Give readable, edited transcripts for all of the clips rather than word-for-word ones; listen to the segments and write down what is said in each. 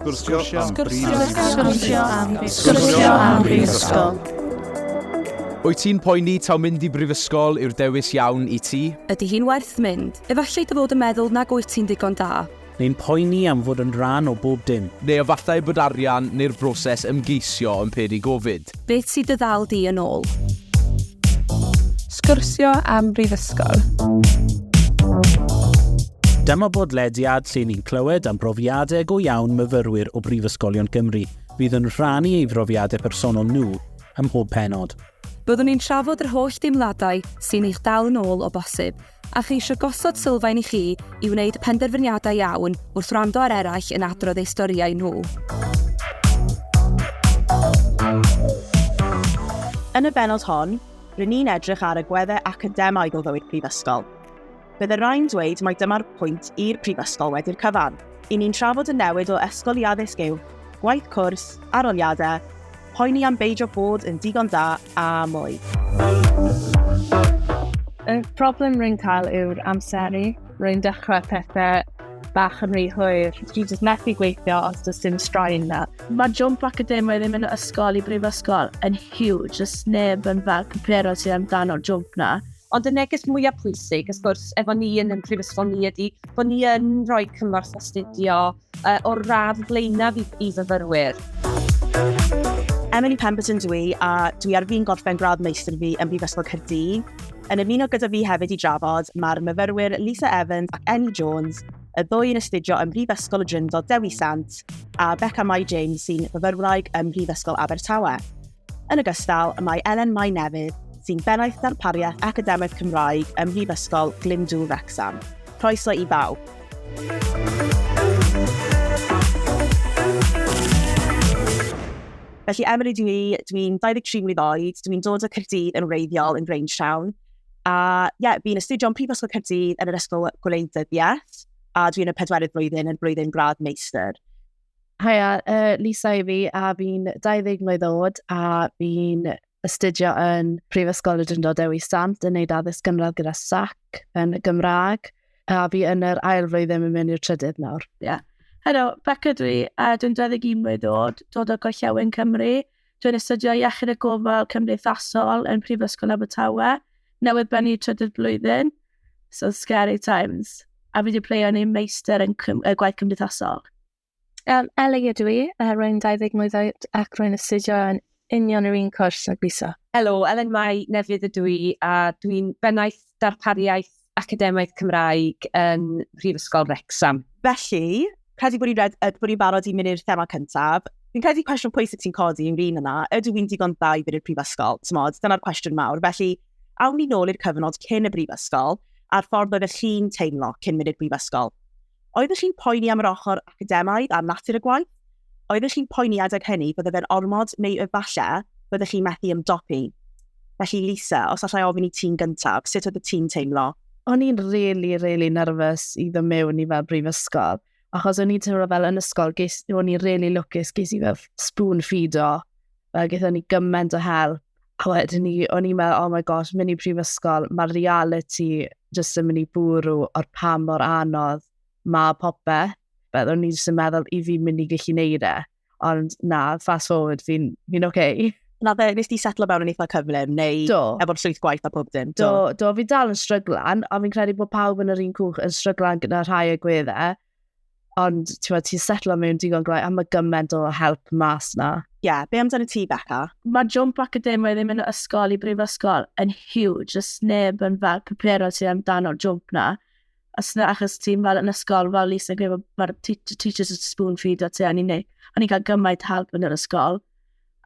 Sgwrsio am Brifysgol. Wyt ti'n poeni taw mynd i Brifysgol yw'r dewis iawn i ti? Ydy hi'n werth mynd? Efallai dy fod yn meddwl nag wyt ti'n digon da. Neu'n poeni am fod yn rhan o bob dim. Neu efallai bod arian neu'r broses ymgeisio yn peri gofid. Beth sydd dy ddal di yn ôl? Sgwrsio am Brifysgol. Dyma bodlediad lle ni'n clywed am brofiadau go iawn myfyrwyr o Brifysgolion Cymru. Fydd yn rhannu ei brofiadau personol nhw ym mhob pennod. Byddwn ni'n trafod yr holl deimladau sy'n eich dal yn ôl o bosib, a chi eisiau gosod sylfaen i chi i wneud penderfyniadau iawn wrth wrando ar eraill yn adrodd eu storiau nhw. Yn y bennod hon, rydyn ni'n edrych ar agweddau academaidd o fywyd prifysgol. Bydd y rhain dweud mai dyma'r pwynt i'r prifysgol wedi'r cyfan. I ni'n trafod y newid o ysgol i addysg uwch, gwaith cwrs, arholiadau, poeni am beidio bod yn digon da a mwy. Y problem rwy'n cael yw'r amseru. Rwy'n dechrau pethau bach yn rhy hwyr. Dwi jyst methu gweithio os does dim straen na. Mae jump academaidd ddim yn ysgol i brifysgol yn huge. Jyst neb yn fel compero sydd amdano'r jump na. Ond y neges mwyaf pwysig, ys gwrs, efo ni yn prifysgol ni ydy, bod ni yn rhoi cymorth astudio o'r radd blaenaf i fyfyrwyr. Emily Pemberton dwi, a dwi ar fi'n gorffen gradd meistr fi yn Brifysgol Caerdydd. Yn ymuno gyda fi hefyd i drafod, mae'r myfyrwyr Lisa Evans ac Annie Jones, y ddwy yn astudio yn Brifysgol y Drindod Dewi Sant, a Becca Mai James sy'n fyfyrwraig yn Brifysgol Abertawe. Yn ogystal, mae Elen Mai Newydd, sy'n bennaeth darpariaeth academaidd Cymraeg ym Mhrifysgol Glyndŵr Wrecsam. Croeso i bawb. Felly Emily dwi'n 23 mlwydd oed, dwi'n dod o Caerdydd yn wreiddiol yn Grangetown. A fi'n astudio yn Prifysgol Caerdydd yn yr ysgol gwleidyddoliaeth, a dwi'n y 4yd blwyddyn yn blwyddyn gradd meistr. Haia, Lisa i fi, a fi'n 20 mlwydd oed, a fi'n astudio yn Brifysgol y Drindod Dewi Sant yn neud addysg gynradd gyda SAC yn Gymraeg, a fi yn yr ail flwyddyn yn mynd i'r trydydd nawr. Helo, Becca dwi'n 21 mlwydd oed, dod o Gorllewin Cymru. Dwi'n astudio iechyd y gofal cymdeithasol yn Prifysgol Abertawe, newydd bennu trydydd blwyddyn, so scary times. A fi wedi pleio yn ei meistr yn gwaith cymdeithasol. Eli ydw i, rwy'n 20 mlwydd oed ac rwy'n astudio yn union yr un cwrs ag Lisa. Helo, Elen Mai Newydd ydw i, a dwi'n bennaeth darpariaeth academaidd Cymraeg yn Brifysgol Wrecsam. Felly, credu bod ni'n barod i mynd i'r thema cyntaf. Fi'n credu cwestiwn pwysig sy'n codi ynglyn yna, ydw i'n digon da i fynd i'r prifysgol? Dyna'r cwestiwn mawr. Felly, awn ni nôl i'r cyfnod cyn y brifysgol, a'r ffordd byddech chi'n teimlo cyn mynd i'r brifysgol. Oeddech chi'n poeni am yr ochr academaidd a natur y gwaith? Oeddech chi'n poeni adeg hynny bydde fe'n ormod neu efallai byddech chi'n methu ymdopi? Felly Lisa, os allai ofyn i ti'n gyntaf, sut oedd y ti'n teimlo? O'n i'n really nervous i ddod mewn i fel brifysgol, achos o'n i'n teimlo fel yn ysgol, o'n i'n really lwcus, ges i fel spoon feedo, fel gaethon ni gymaint o help, a wedyn o'n i'n meddwl, oh my gosh, mynd i brifysgol, mae'r reality jyst yn mynd i bwrw o'r pam o'r anodd mae popeth. O'n i jyst yn meddwl i fi'n mynd i gallu neud e. Ond na, fast forward, fi'n okay. Nes ti setlo mewn yn eitha cyflym, neu efo'r llwyth gwaith a pob dim? Do, fi dal yn stryglan, ond fi'n credu bod pawb yn yr un cwch yn stryglan gyda rhai agweddau. Ond ti'n setlo mewn digon glai, a mae gymaint o help mas na. Be amdano ti, Becca? Mae jump academaidd ddim yn ysgol i brifysgol yn huge, jyst neb yn fel compero sydd amdano'r jump na. Achos ti'n fel yn ysgol, fel Lisa gwybod, mae'r teachers yn spoon feed o ti, a ni'n cael gymaint help yn yr ysgol.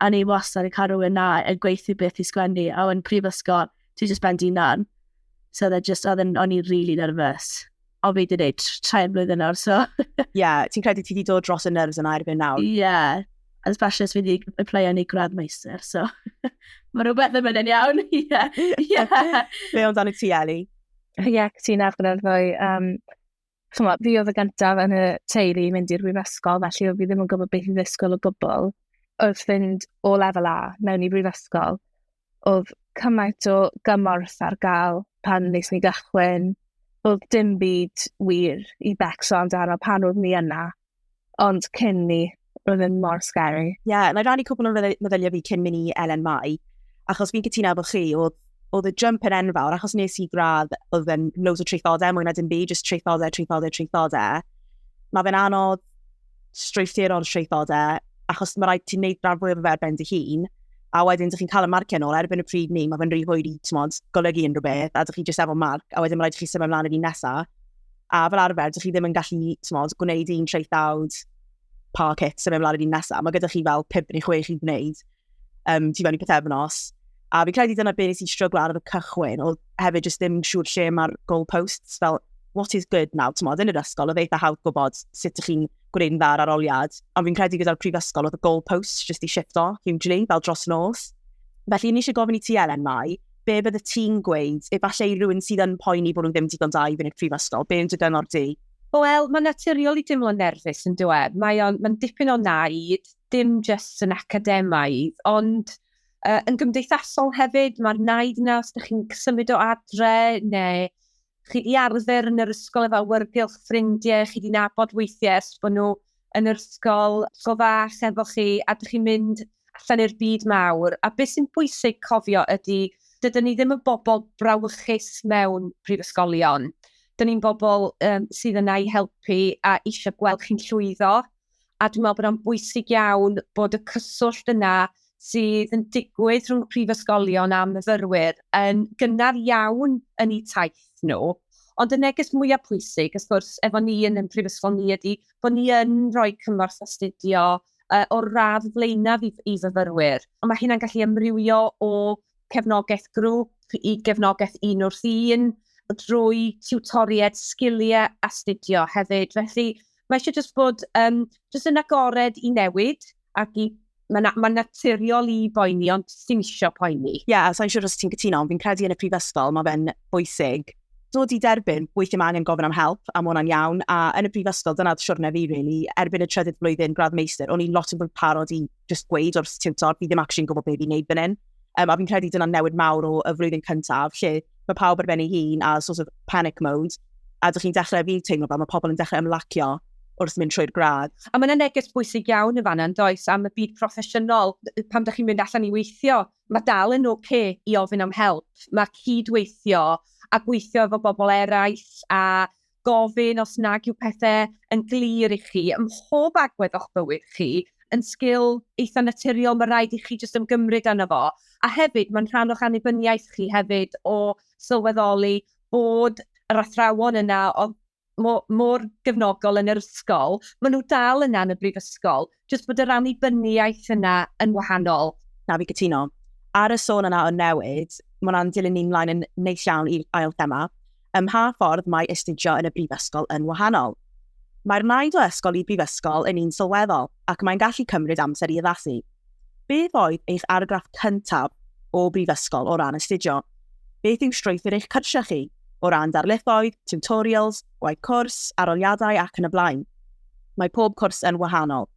A ni wastad yn cael rhywun na yn gweithio beth i sgwennu, a yn prifysgol, ti'n just bendi nan. So o'n i'n really nervous. O fi wedi gwneud 3 blwyddyn nawr, so... ti'n credu ti wedi dod dros y nerves yna erbyn nawr? Especially as fi wedi pleio yn ei gradd meistr, so... Mae rhywbeth yn mynd yn iawn, Be amdano ti, Eli? Ti'n afgrydd fwy. Fi oedd y gyntaf yn y teulu i mynd i'r brifysgol, felly oedd fi ddim yn gwybod beth i ddisgwyl o gwbl. Wrth fynd o lefel A mewn i brifysgol, oedd cymaint o gymorth ar gael pan nes ni gychwyn. Oedd dim byd wir i becso amdano pan oedd ni yna. Ond cyn ni, roedd yn mor scary. Ie, na i rannu cwbl o meddyliau fi cyn mynd i Elen Mai, achos fi'n cytuno efo chi, oedd y jump yn enfawr, achos nes i gradd oedd yn loads o treithodau, mwy na dim byd, just treithodau. Mae fe'n anodd strwythur o'r treithodau, achos mae rhaid ti'n neud rhan fwyaf o fer ben dy hun, a wedyn ydych chi'n cael y marciau nôl, erbyn y pryd ni, mae fe'n rhy hwyr i golygu unrhyw beth, a ydych chi jyst efo marc, a wedyn mae rhaid i chi symud ymlaen i'r un nesaf. A fel arfer, ydych chi ddim yn gallu gwneud un treithawd par kit symud ymlaen i'r un nesaf. Mae gyda chi fel 5 neu 6 i gwneud tu fewn i pethefnos. A fi'n credu dyna beth nes i stryglo ar y cychwyn, o hefyd jyst ddim siŵr lle mae'r goalposts, fel what is good now, yn yr ysgol, oedd eitha hawdd gwybod sut ydych chi'n gwneud yn dda ar arholiad. Ond fi'n credu gyda'r prifysgol, oedd y goalposts jyst i shifto, hugely, fel dros nos. Felly, ni eisiau gofyn i ti Elen Mai, be bydde ti'n gweud, efallai rhywun sydd yn poeni bod nhw ddim digon da i fynd i'r prifysgol, be yn dy gyngor di? Wel, mae'n naturiol i deimlo nerfus yn dweud. Mae'n dipyn o naid, dim just yn academaidd, ond yn gymdeithasol hefyd, mae'r naid yna os ydych chi'n symud o adre, neu chi di arfer yn yr ysgol efo awyrgylch ffrindiau, chi di nabod weithiau os bod nhw yn yr ysgol fach efo chi, a ydych chi'n mynd allan i'r byd mawr. A beth sy'n bwysig cofio ydy, dydyn ni ddim yn bobl brawychus mewn prifysgolion. Dyn ni'n bobl sydd yna i helpu a eisiau gweld chi'n llwyddo. A dwi'n meddwl bod o'n bwysig iawn bod y cyswllt yna sydd yn digwydd rhwng prifysgolion a myfyrwyr yn gynnar iawn yn eu taith nhw. Ond y neges mwyaf pwysig, ys gwrs, efo ni yn prifysgol ni ydy, bod ni yn rhoi cymorth astudio o radd flaenaf i fyfyrwyr. Ond mae hynna'n gallu ymrywio o cefnogaeth grŵp i gefnogaeth un wrth un, drwy tiwtoriaid sgiliau astudio hefyd. Felly, mae eisiau jyst bod yn agored i newid ac mae'n naturiol i boeni, ond sy'n eisiau poeni. Ie, sa'n siŵr os ti'n cytuno, ond fi'n credu yn y prifysgol, mae fe'n bwysig. Dod i derbyn, weithio mae angen gofyn am help, a mae hwnna'n iawn, a yn y prifysgol, dyna'r siwrna fi, really, erbyn y trydydd blwyddyn gradd meistr, o'n i'n lot yn parod i just gweud o'r tiwtor, fi ddim actually'n gwybod beth i'n neud fan hyn. A fi'n credu dyna'n newid mawr o y flwyddyn cyntaf, lle mae pawb ar ben ei hun a sort of panic mode, a ydych chi'n dechrau fi teimlo fel mae pobl yn dechrau ymlacio wrth mynd trwy'r gradd. A mae'n neges bwysig iawn yn fanna, does, am y byd proffesiynol. Pam ydych chi'n mynd allan i weithio, mae dal yn oce i ofyn am help. Mae cydweithio a gweithio efo bobl eraill a gofyn os nag yw pethau yn glir i chi, ym mhob agwedd o'ch bywyd chi, yn sgil eitha naturiol, mae rhaid i chi jyst ymgymryd arno fo. A hefyd, mae'n rhan o'ch annibyniaeth chi hefyd o sylweddoli bod yr athrawon yna o mor gefnogol yn yr ysgol, maen nhw dal yna yn y brifysgol, jyst bod yr annibyniaeth yna yn wahanol. Na fi gytuno. Ar y sôn yna o newid, mae hwnna'n dilyn ni'n mlaen yn neis iawn i'r ail thema. Ha ffordd mae astudio yn y brifysgol yn wahanol. Mae'r naid o ysgol i brifysgol yn un sylweddol, ac mae'n gallu cymryd amser i addasu. Beth oedd eich argraff cyntaf o brifysgol o ran astudio? Beth yw strwythur eich cyrsia chi? O ran darlithoedd, tutorials, gwaith cwrs, arholiadau ac yn y blaen. Mae pob cwrs yn wahanol.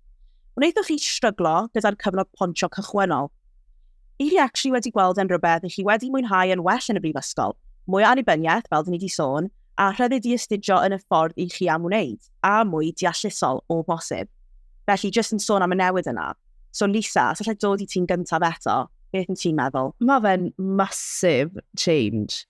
Wnaethoch chi stryglo gyda'r cyfnod pontio cychwynnol? I chi actually wedi gweld yn rhywbeth i chi wedi mwynhau yn well yn y brifysgol, mwy o annibyniaeth, fel dyn ni wedi sôn, a rhyddid i astudio yn y ffordd i chi am wneud, a mwy deallusol o bosib. Felly, jyst yn sôn am y newid yna. So, Lisa, os allai dod i ti'n gyntaf eto, beth yn ti'n meddwl? Mae fe'n massive change.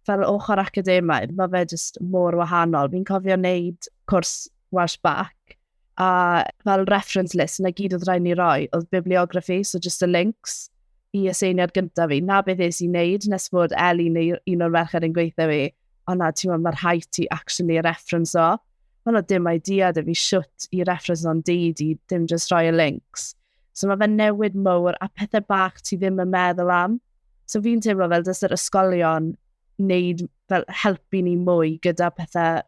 Fel ochr academaidd, mae fe jyst mor wahanol. Fi'n cofio wneud cwrs Welsh Back, a fel reference list yna gyd oedd rhaid ni roi, oedd bibliography, so just the links i aseiniad gyntaf fi. Na beth is i wneud, nes bod Eli neu un o'r merched yn gweithio fi, ond na, ti'n meddwl, mae'r rhaid i actually reference o. Mae'n o dim idea da fi siwt i reference o'n dyd i dim just rhoi y links. So mae fe'n newid mowr a pethau bach ti ddim yn meddwl am. So fi'n teimlo fel dys yr ysgolion wneud fel helpu ni mwy gyda pethau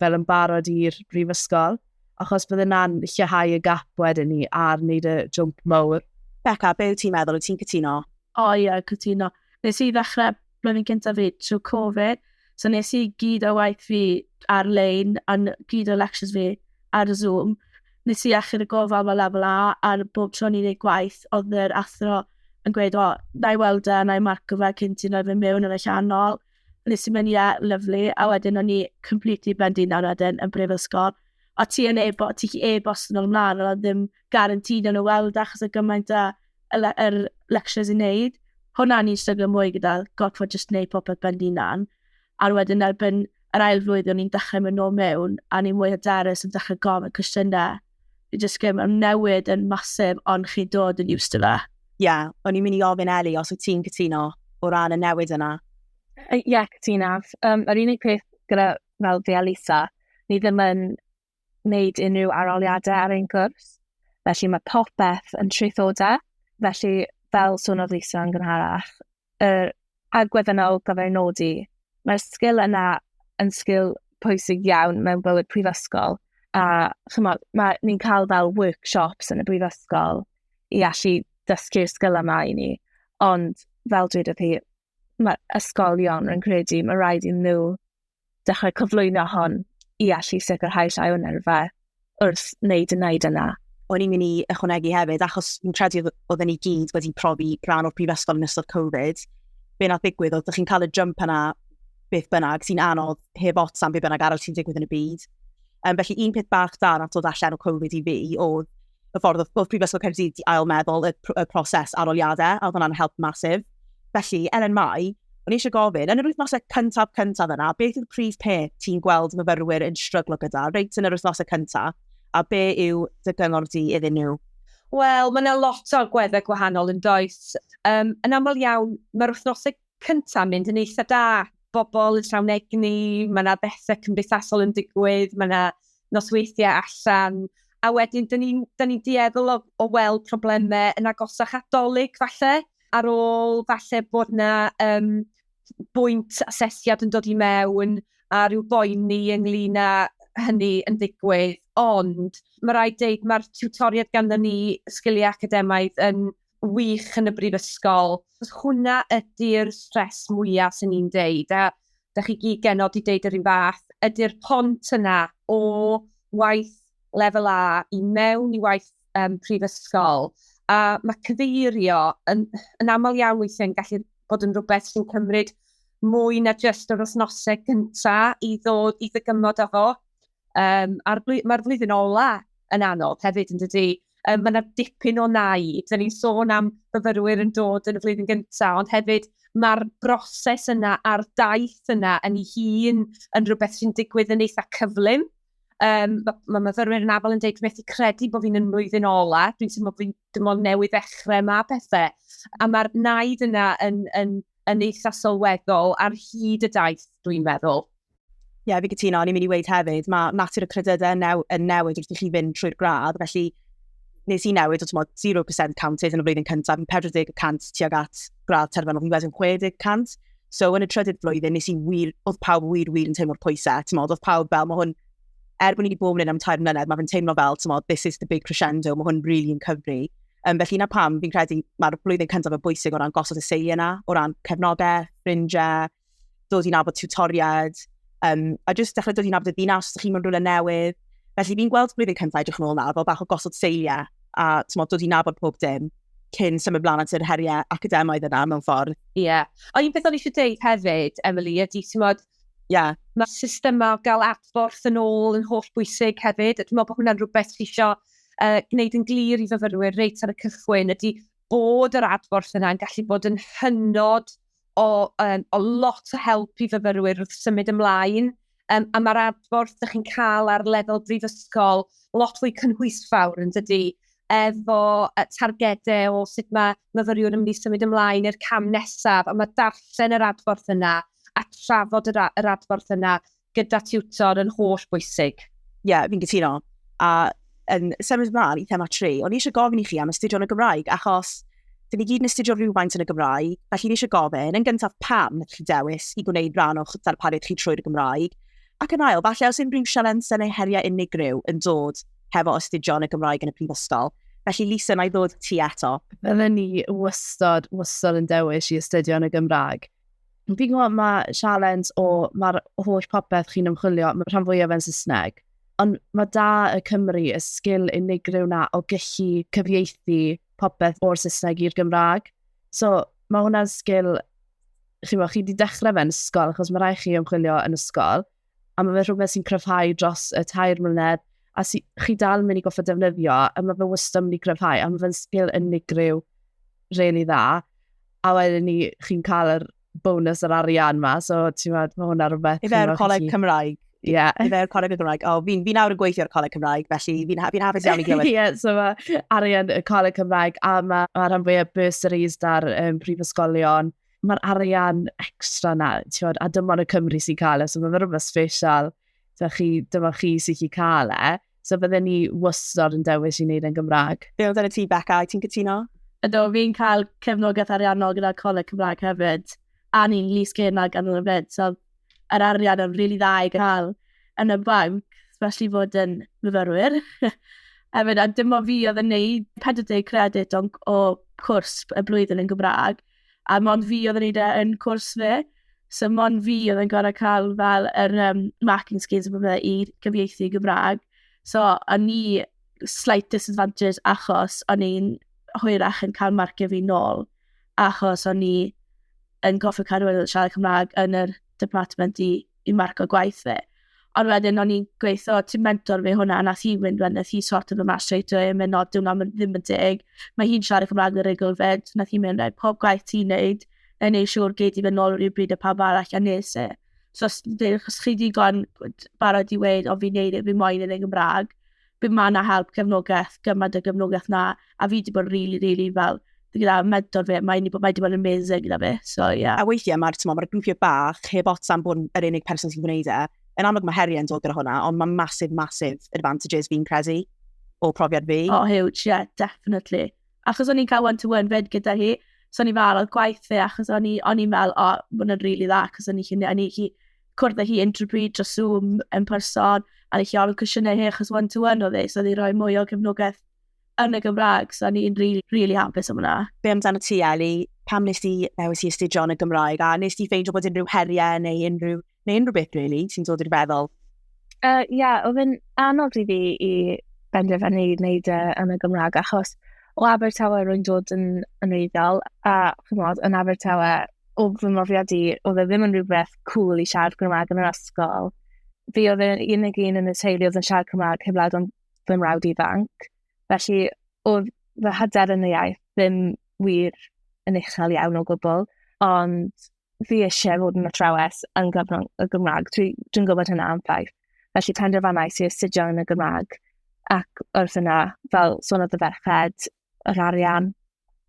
fel yn barod i'r brifysgol, achos bydde na'n lleihau y gap wedyn ni ar wneud y jump mowr. Beca, be wyt ti'n meddwl? Wyt ti'n cytuno? O ie, cytuno. Nes i ddechrau blwyddyn cyntaf fi trwy Covid, so nes i gyd o waith fi ar-lein, a gyd o lectures fi ar y Zoom. Nes i achub y gofal fel lefel A, a bob tro ni'n ei gwaith, oedd yr athro yn gweud, o, na i weld e, na i marco fe cyn ti'n rhoi fe mewn yn y llanol. Nes i'n mynd, ie, lyflu, a wedyn o'n i completely blending nawr wedyn yn brifysgol. a ti yn ti e-bost yn ôl mlaen, a ddim garantid yn y weld achos y gymaint yr lectures i wneud. Hwna ni'n stryglo mwy gyda gorfod just wneud popeth ben dinan. A wedyn erbyn yr ail flwyddyn ni'n dechrau mynd nôl mewn, a ni'n mwy hyderus yn dechrau gofyn cwestiynau. Fi'n just gym, newid yn masif, ond chi'n dod yn used to fe. Ie, o'n i'n mynd i ofyn Eli os wyt ti'n cytuno o ran y newid yna. Ie, cytunaf. Yr unig peth gyda fel fi a Lisa, ni ddim yn wneud unrhyw arholiadau ar ein gwrs. Felly mae popeth yn trwythodau. Felly, fel sôn oedd Lisa yn gynharach, yr agwedd yna o gyfrwng, mae'r sgil yna yn sgil pwysig iawn mewn bywyd prifysgol. A ni'n cael fel workshops yn y brifysgol i allu dysgu'r sgil yma i ni. Ond fel dweud chi, mae ysgolion yn credu mae rhaid i nhw dechrau cyflwyno hon i allu sicrhau llai o nerfau wrth wneud yna. O'n i'n mynd i ychwanegu hefyd, achos fi'n credu oedden ni gyd wedi profi rhan o'r prifysgol yn ystod Covid. Be nath ddigwydd, oedd chi'n cael y jump yna beth bynnag sy'n anodd heb ots am beth bynnag arall sy'n digwydd yn y byd. Felly un peth bach da nath dod allan o Covid i fi oedd y ffordd oedd Brifysgol Caerdydd i ail meddwl y proses arholiadau, a oedd hwnna'n help masif. Felly, Elen Mai, o'n i eisiau gofyn, yn yr wythnosau cyntaf yna, beth yw'r prif peth ti'n gweld myfyrwyr yn stryglo gyda, reit yn yr wythnosau cyntaf, a be yw dy gyngor di iddyn nhw? Wel, mae yna lot o agweddau gwahanol yn does. Yn aml iawn, mae'r wythnosau cyntaf mynd yn eitha da. Bobl yn llawn egni, mae yna bethau cymdeithasol yn digwydd, mae yna nosweithiau allan, a wedyn, dyn ni dieddol o weld problemau yn agosach adolyg falle, ar ôl falle bod yna bwynt asesiad yn dod i mewn, a rhyw boeni ynglyn â hynny yn digwydd, ond mae rhaid deud mae'r tiwtoriaid ganddo ni sgiliau academaidd yn wych yn y brifysgol. Hwna ydy'r stres mwyaf sy'n ni'n deud, a da chi gyd genod i deud yr un fath, ydy'r pont yna o waith lefel A i mewn i waith prifysgol. A mae cyfeirio yn aml iawn weithiau'n gallu bod yn rhywbeth sy'n cymryd mwy na jyst yr wythnosau gyntaf i ddod i ddygymod efo. Mae'r flwyddyn ola yn anodd hefyd yn dydy. Mae yna dipyn o naid. Dyna ni'n sôn am myfyrwyr yn dod yn y flwyddyn gyntaf, ond hefyd mae'r broses yna a'r daith yna yn ei hun yn rhywbeth sy'n digwydd yn eitha cyflym. Mae myfyrwyr yn afel yn deud methu credu bod fi'n yn flwyddyn ola. Dwi'n teimlo bod fi'n dim ond newydd ddechrau yma pethau. A mae'r naid yna yn eitha sylweddol ar hyd y daith, dwi'n meddwl. Ie, fi gytuno, o'n i'n mynd i weid hefyd, mae natur y credydau yn newid wrth i chi fynd trwy'r gradd, felly nes i newid o 0% counted yn y flwyddyn cyntaf, fi'n 40% tuag at gradd terfynol, fi'n wedyn 60%. So yn y trydydd flwyddyn, nes i oedd pawb wir yn teimlo'r pwysau, oedd pawb fel, mae hwn, bod ni wedi bod yn am 3 mlynedd, mae fe'n teimlo fel, this is the big crescendo, mae hwn really yn cyfri. Felly na pam, fi'n credu mae'r blwyddyn cyntaf yn bwysig o ran gosod y seili yna, o ran cefnogaeth, ffrindiau, dod i'n nabod tiwtoriad, a jyst dechrau dod i'n nabod y dinas, os ydych chi'n mynd rhywle newydd. Felly fi'n gweld blwyddyn cyntaf edrych yn ôl nawr, fel bach o gosod seiliau, a dod i'n nabod pob dim, cyn symud blaen at yr heriau academaidd yna mewn ffordd. Ie. O, un beth o'n i eisiau deud hefyd, Emily, ydy, mae system o gael adborth yn ôl yn holl bwysig hefyd. Dwi'n meddwl bod hwnna'n rhywbeth sy'n eisiau gwneud yn glir i fyfyrwyr reit ar y cychwyn, ydy bod yr adborth yna yn gallu bod yn hynod o lot o help i fyfyrwyr wrth symud ymlaen. A mae'r adborth ydych chi'n cael ar lefel brifysgol lot fwy cynhwysfawr yn dydy, efo targedau o sut mae myfyriwr yn mynd i symud ymlaen i'r cam nesaf, a mae darllen yr adborth yna a trafod yr adborth yna gyda tiwtor yn holl bwysig. Ie, fi'n gytuno. A yn symud ymlaen i thema 3, o'n i eisiau gofyn i chi am astudio yn y Gymraeg, achos dyn ni gyd yn astudio rhywfaint yn y Gymraeg, felly ni eisiau gofyn, yn gyntaf pam ydych chi dewis i gwneud rhan o'ch darpariaeth chi trwy'r Gymraeg, ac yn ail, falle os unrhyw sialensau neu heriau unigryw yn dod hefo astudio yn y Gymraeg yn y prifysgol. Felly, Lisa, na i ddod ti eto. Byddwn ni wastad yn dewis i astudio yn y Gymraeg. Fi'n gwybod mae sialens o mae'r holl popeth chi'n ymchwilio, mae rhan fwyaf yn Saesneg. Ond mae da y Cymru y sgil unigryw na o gallu cyfieithu popeth o'r Saesneg i'r Gymraeg. So, mae hwnna'n sgil, chi wedi dechrau fe'n ysgol, achos mae rai chi ymchwilio yn ysgol, a mae fe rhywbeth sy'n cryfhau dros y 3 mlynedd, a chi dal mynd i goffa defnyddio, a mae fy wastad mynd i gryfhau, a mae fe'n sgil unigryw really dda, a wedyn chi'n cael yr bonus yr arian ma, so ti'n meddwl, mae hwnna rhywbeth. Ife'r coleg Cymraeg. Ie. Ife'r coleg Cymraeg. O, fi'n nawr yn gweithio ar coleg Cymraeg, felly fi'n hafus iawn i glywed. Ie, so mae arian y coleg Cymraeg, a mae rhan fwy o bursaries da'r prifysgolion. Mae'r arian extra na, ti'n meddwl, a dim ond y Cymru sy'n cael e, so mae rhywbeth special. Dyma chi sy'n chi cael e. So bydden ni wastad yn dewis i wneud yn Gymraeg. Be oedd yn y ti, Becca? Ti'n cytuno? Ydw, fi'n cael cefnogaeth ariannol gyda coleg Cymraeg hefyd. A ni'n lys gynag yn y fyd. So, yr arian yn rili dda i gael yn y banc, especially fod yn myfyrwyr. Hefyd, a dim o fi oedd yn neud 40 credit o cwrs y blwyddyn yn Gymraeg. A mond fi oedd yn neud yn cwrs fe. So, mond fi oedd yn gorau cael fel yr marking skills i gyfieithu Gymraeg. So, o'n ni slight disadvantage achos o'n i'n hwyrach yn cael marcio fi nôl. Achos o'n i yn goffi cadw yn siarad Cymraeg yn yr department i marco gwaith fe. Ond wedyn, o'n i'n gweithio, ti'n mentor fi hwnna, nath hi fynd wedyn, nath hi sort of yma straight away, yn mynd, no, dwi'n ddim yn dig. Mae hi'n siarad Cymraeg yn regl fed, nath hi'n mynd, pob gwaith ti'n neud, yn neud siŵr gyd i fynd nôl rhyw bryd y pawb arall a nes e. So, os chi digon barod i weid, o fi'n neud e, fi'n moyn yn ei Gymraeg, bydd ma na help cefnogaeth, gymaint o gefnogaeth na, a fi wedi bod really fel, gyda mentor fi, mae wedi bod yn amazing gyda fi, so yeah. A weithiau mae'r grwpiau bach, heb ots am bod yr unig person sy'n gwneud e, yn amlwg mae heriau'n dod gyda hwnna, ond mae massive advantages fi'n credu o profiad fi. Oh, huge, yeah, definitely. Achos o'n i'n cael one-to-one fyd gyda hi, so o'n i'n farodd gwaith fi, achos o'n i'n fel, mae'n rili dda, achos o'n i'n cwrdd â hi interbryd dros Zoom yn person, a ni chi ofyn cwestiynau hi achos one-to-one o ddi, so o'n i'n rhoi mwy o gefnogaeth yn y Gymraeg, so ni'n really hapus am hwnna. Be amdano ti, Eli, pam nes ti ddewis i astudio yn y Gymraeg, a nes ti ffeindio bod unrhyw heriau neu unrhyw beth, really, sy'n dod i'r feddwl? Ie, oedd yn anodd i fi i benderfynu i wneud yn y Gymraeg, achos o Abertawe rwy'n dod yn reiddiol, a chymod, yn Abertawe, o fy mrofiad i, oedd e ddim yn rhywbeth cool i siarad Gymraeg yn yr ysgol. Fi oedd yn unig un yn y teulu oedd yn siarad Cymraeg heblaw o'n fy mrawd ifanc. Felly, oedd fy hyder yn y iaith ddim wir yn uchel iawn o gwbl, ond fi eisiau fod yn athrawes yn gyfrwng y Gymraeg. Dwi'n gwybod hynna am ffaith. Felly, penderfynais i astudio yn y Gymraeg. Ac wrth yna, fel sôn oedd y ferched, yr arian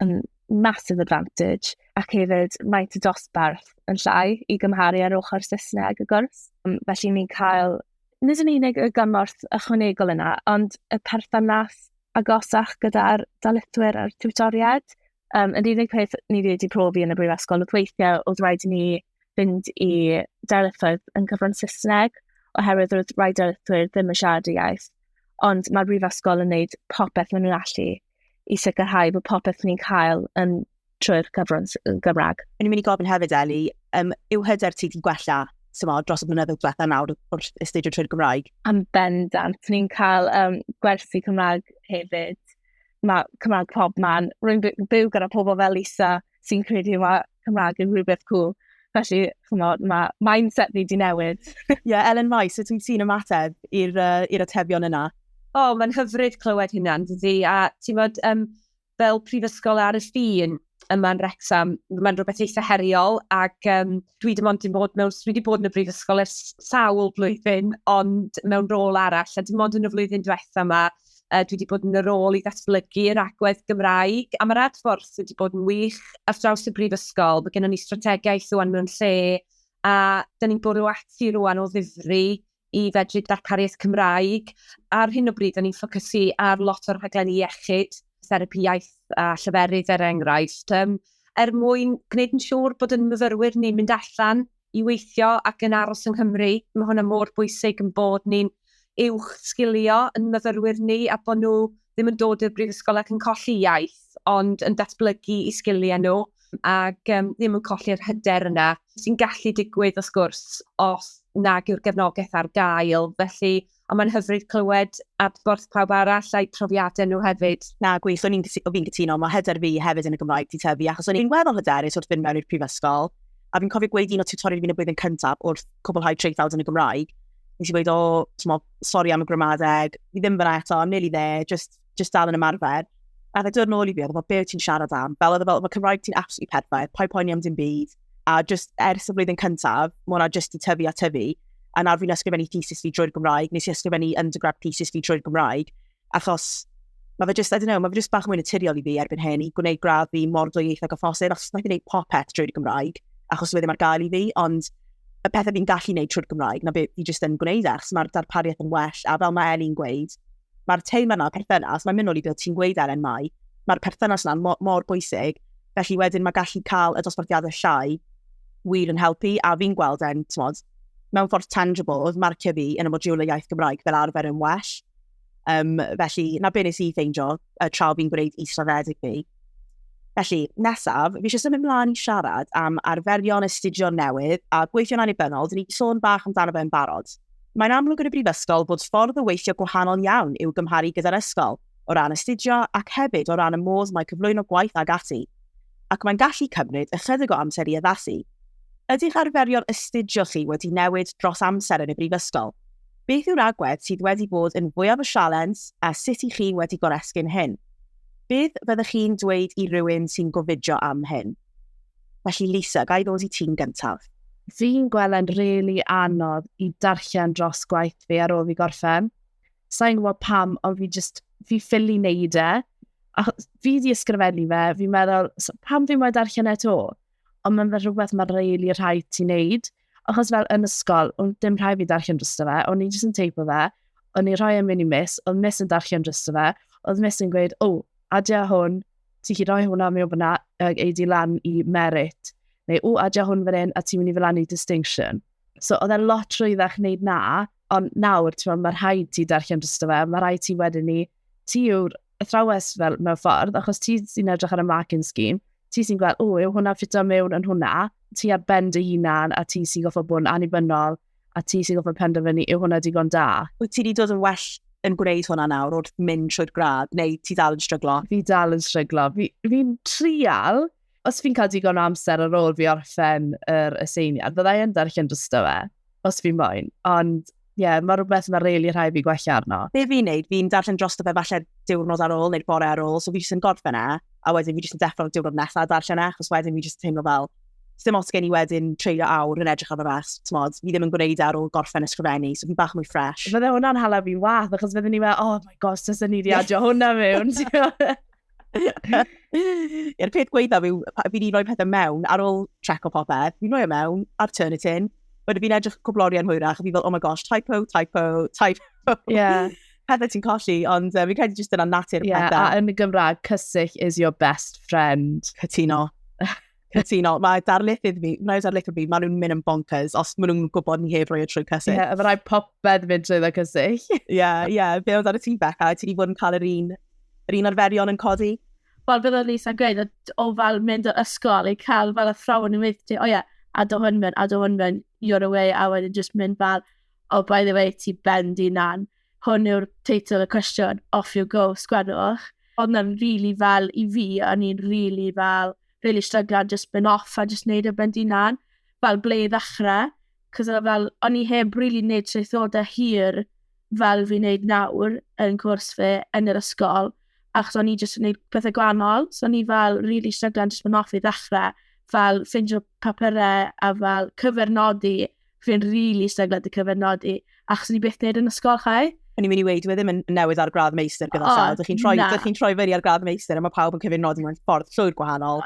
yn massive advantage, ac hefyd maent y dosbarth yn llai i gymharu ar ochr Saesneg y gwrs. Felly, ni'n cael, nid yn unig y gymorth ychwanegol yna, ond y perthynas agosach gyda'r darlithwyr a'r tiwtoriad. Yn unig peth ni wedi profi yn y Brifysgol oedd weithiau oedd rhaid i ni fynd i darlithwyr yn cyfrwng Saesneg, oherwydd oedd rhai darlithwyr ddim yn siarad y iaith. Ond mae'r Brifysgol yn gwneud popeth maen nhw'n allu i sicrhau bod popeth ni'n cael yn trwy'r cyfrwng Gymraeg. Yn mynd i gofyn hefyd, Eli, yw hyder ti wedi gwella dros y blynyddoedd diwetha nawr wrth astudio trwy'r Gymraeg? Am bendant. Ni'n cael gwersi Cymraeg hefyd. Mae Cymraeg pob man. Rwy'n byw gyda pobl fel Lisa sy'n credu mae Cymraeg yn rhywbeth cool. Felly, mae mindset fi di newid. Ellen Maes, so ti'n sy'n ymateb i'r atebion yna? Mae'n hyfryd clywed hynna'n dydi, a ti'n bod fel prifysgol ar y ffin, yma'n Wrecsam, mae'n rhywbeth eitha heriol, ac dwi wedi bod yn y brifysgol ers sawl blwyddyn, ond mewn rôl arall, a dim ond yn y flwyddyn diwetha yma, dwi wedi bod yn y rôl i ddatblygu'r agwedd Gymraeg, a mae'r adborth wedi bod yn wych ar draws y brifysgol, mae gennym ni strategaeth rwan mewn lle, a dyn ni'n bwrw ati rwan o ddifri i fedru darpariaeth Cymraeg. Ar hyn o bryd, dyn ni'n ffocysu ar lot o'r rhaglenni iechyd, therapi iaith a llyferydd enghraifft, mwyn gwneud yn siŵr bod yn myfyrwyr ni'n mynd allan i weithio ac yn aros yng Nghymru. Mae hwnna mor bwysig yn bod ni'n uwch sgilio yn myfyrwyr ni a bod nhw ddim yn dod i'r brifysgol ac yn colli iaith, ond yn datblygu i sgiliau nhw ac ddim yn colli'r hyder yna sy'n gallu digwydd wrth gwrs os nag yw'r gefnogaeth ar gael. Felly, a mae'n hyfryd clywed adborth pawb arall a'i profiadau nhw hefyd. Na, gwych, o'n fi'n cytuno, mae hyder fi hefyd yn y Gymraeg di tyfu, achos o'n i'n weddol hyderus wrth fynd mewn i'r prifysgol, a fi'n cofio gweud un o tutorial fi'n y blwyddyn cyntaf wrth cwblhau traethawd yn y Gymraeg. nes i gweud, sori am y gramadeg, fi ddim fyna eto, I'm nearly there, just dal yn ymarfer. A dde dod nôl i fi, oedd o be wyt ti'n siarad am? Fel oedd o fel, mae Cymraeg ti'n absolutely perffaith, pa poeni am dim byd. A just ers y flwyddyn cyntaf, mae hwnna just i tyfu a tyfu. A nawr fi'n ysgrifennu thesis fi drwy'r Gymraeg, nes i ysgrifennu undergrad thesis fi drwy'r Gymraeg. Achos mae fe just, I don't know, mae fe just bach mwy naturiol i fi erbyn hyn, i gwneud gradd fi mor dwyieithog a phosib, achos mae'n gwneud popeth drwy'r Gymraeg, achos fe ddim ar gael i fi, ond y pethau fi'n gallu gwneud trwy'r Gymraeg, na be fi just yn gwneud achos mae'r darpariaeth yn well, a fel mae Eli'n gweud, mae'r teimlad yna, perthynas, mae'n mynd nôl i beth ti'n gweud Elen mai, mae'r perthynas yna mor bwysig, felly wedyn mae gallu cael y dosbarthiadau llai wir yn helpu, a fi'n gweld e'n, mewn ffordd tangible, oedd marcio fi yn y modiwlau iaith Gymraeg fel arfer yn well. Felly, na be nes i ffeindio, tra fi'n gwneud israddedig fi. Felly, nesaf, fi eisiau symud mlaen i siarad am arferion astudio newydd a gweithio'n annibynnol, dyn ni sôn bach amdano fe'n barod. Mae'n amlwg yn y brifysgol bod ffordd o weithio gwahanol iawn i'w gymharu gyda'r ysgol, o ran astudio ac hefyd o ran y modd mae cyflwyno gwaith ag ati. Ac mae'n gallu cymryd ychydig o amser i addasu. Ydych arferion astudio chi wedi newid dros amser yn y brifysgol? Beth yw'r agwedd sydd wedi bod yn fwyaf y sialens a sut i chi wedi goresgyn hyn? Beth fyddech chi'n dweud i rywun sy'n gofidio am hyn? Felly Lisa, gai ddod i ti'n gyntaf? Fi'n gweld yn really anodd i darllen dros gwaith fi ar ôl fi gorffen. Sa'n gwybod pam, ond fi ffili neud e. A fi di ysgrifennu fe, fi'n meddwl, pam fi'n mwyn darllen eto? Ond mae'n rhywbeth mae'n really rhaid ti'n neud. Achos fel yn ysgol, dim rhaid fi darllen dros fe, o'n i jyst yn teipo fe, o'n i rhoi yn mynd i miss, oedd miss yn darllen dros fe, oedd miss yn gweud, adia hwn, ti chi rhoi hwnna mewn fyna eidi lan i merit. Neu, adia hwn fan hyn, a ti'n mynd i fel lan i distinction. So, oedd e lot rwyddach wneud na, ond nawr, mae rhaid ti darllen dros fe, mae rhaid ti wedyn ni, ti yw'r athrawes fel mewn ffordd, achos ti sy'n edrych ar y marking scheme, ti sy'n gweld, yw hwnna ffito mewn yn hwnna, ti ar ben dy hunan, a ti sy'n goffa bod yn annibynnol, a ti sy'n goffa penderfynu, yw hwnna digon da. Wyt ti wedi dod yn well yn gwneud hwnna nawr wrth mynd trwy'r gradd, neu ti dal yn stryglo? Fi dal yn stryglo. Fi'n trial, os fi'n cael digon o amser ar ôl fi orffen yr aseiniad, byddai yn darllen drysto fe, os fi'n moyn. Ond, mae rhywbeth mae'n really rhaid fi gwella arno. Be fi'n neud, fi'n darllen drosto fe falle diwrnod ar ôl, neu'r bore ar ôl, so fi jyst yn gorffen e, a wedyn fi jyst yn deffro'r diwrnod nesaf darllen e, achos wedyn fi jyst yn teimlo fel, dim os gen i wedyn treulio awr yn edrych ar y rest, fi ddim yn gwneud ar ôl gorffen ysgrifennu, so fi'n bach mwy fresh. Fydde hwnna'n hala fi'n wath, achos fydde ni oh my gosh, tas ni wedi adio hwnna mewn. I'r peth gweithaf yw, fi wedi rhoi pethau mewn ar ôl check o popeth, fi'n rhoi mewn ar Turnitin, wedyn fi'n edrych cwblori yn hwyrach, a fi fel, oh my gosh, typo. Pethau ti'n colli, ond fi'n credu jyst yna natur pethau. A yn y Gymraeg, cysill is your best friend. Cytuno. Mae darlithydd fi, maen nhw'n mynd yn bonkers, os maen nhw'n gwybod ni heb roi trwy cysill. Fe rai popeth mynd trwy dda cysill. Fe oedd ar y ti Beca, ti wedi bod yn cael yr un arferion yn codi? Wel, bydd o Lisa gweud, o fel mynd o ysgol i cael fel athrawon yn weithio ti, ado hwn mynd, you're away, a wedyn just mynd fel, by the way, ti bend i nan. Hwn yw'r teitl y cwestiwn, off you go, sgwennwch. Ond na'n really fel i fi, o'n i'n really stryglan just byn off a just neud y bend i nan. Fel ble i ddechrau, cos o'n i heb really neud treithodau hir fel fi'n neud nawr yn cwrs fi yn yr ysgol, achos o'n i just yn neud pethau gwahanol, so o'n i fel really stryglan just byn off i ddechrau, fel ffindio papurau a fel cyfernodi, fi'n really stryglan dy cyfernodi, achos o'n i byth neud yn ysgol chai. O'n i'n mynd i weid, dwi ddim yn newydd ar gradd meistr gyda llaw. Dych chi'n troi fyny ar gradd meistr a mae pawb yn cyfernodi mewn ffordd llwyr gwahanol.